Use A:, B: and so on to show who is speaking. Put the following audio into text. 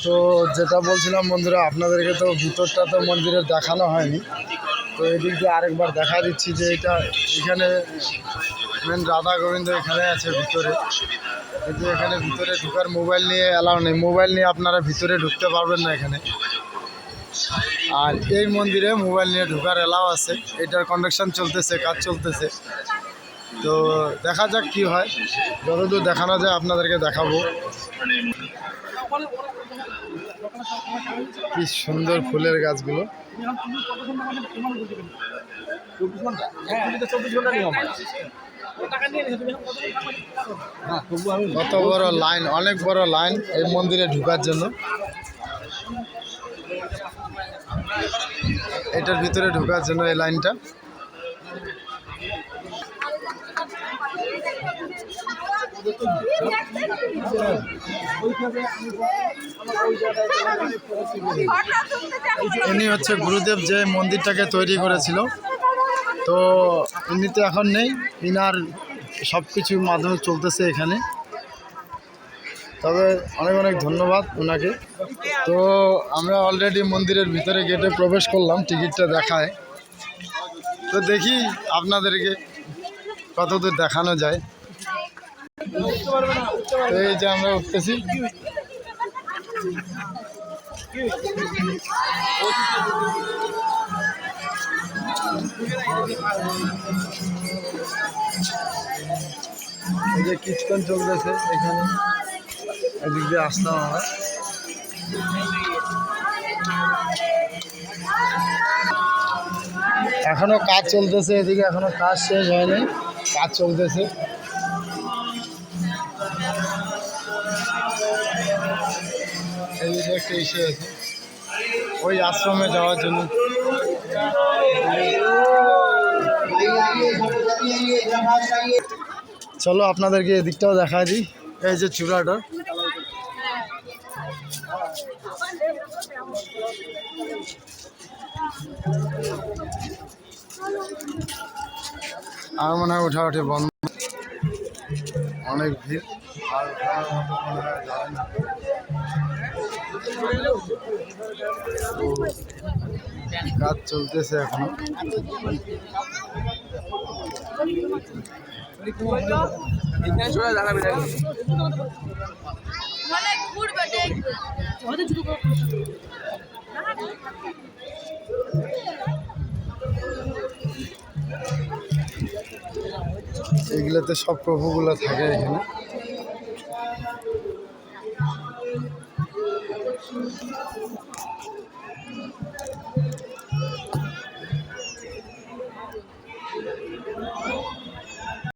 A: তো যেটা বলছিলাম বন্ধুরা, আপনাদেরকে তো ভিতরটা তো মন্দিরের দেখানো হয়নি, তো এদিক দিয়ে আরেকবার দেখা দিচ্ছি যে এখানে মেন রাধা গোবিন্দ এখানে আছে ভিতরে, কিন্তু এখানে ভিতরে ঢুকার মোবাইল নিয়ে অ্যালাউ নেই। মোবাইল নিয়ে আপনারা ভিতরে ঢুকতে পারবেন না এখানে। আর এই মন্দিরে মোবাইল নিয়ে ঢোকার অ্যালাউ আছে। এটার কন্ডাকশন চলতেছে, কাজ চলতেছে। তো দেখা যাক কি হয়, যতদূর দেখানো যায় আপনাদেরকে দেখাবো। কি সুন্দর ফুলের গাছগুলো। কত বড় লাইন, অনেক বড় লাইন এই মন্দিরে ঢোকার জন্য। এটার ভিতরে ঢোকার জন্য এই লাইনটা। ইনি হচ্ছে গুরুদেব, যে মন্দিরটাকে তৈরি করেছিল। তো ইনি তো এখন নেই, ইনার সব কিছুর মাধ্যমে চলতেছে এখানে। তবে অনেক অনেক ধন্যবাদ ওনাকে। তো আমরা অলরেডি মন্দিরের ভিতরে গেটে প্রবেশ করলাম, টিকিটটা দেখায়। তো দেখি আপনাদেরকে কতদূর দেখানো যায়। তো এই যে আমরা উঠতেছি। এই যে কীর্তন চলতেছে এখানে, এদিক দিয়ে আসলাম আমরা। এখনো কাজ চলতেছে এদিকে, এখনো কাজ শেষ হয়নি, কাজ চলতেছে। এইদিকে একটা ইস্যু আছে ওই আশ্রমে যাওয়ার জন্য। চলো আপনাদেরকে এদিকটাও দেখা দিই। এই যে চূড়াটা, আর মনে হয় উঠাউঠি বন্ধ, অনেক ভিড়। আর কাজ চলতেছে এখনো। এগুলোতে সব প্রভুগুলো থাকে এখানে।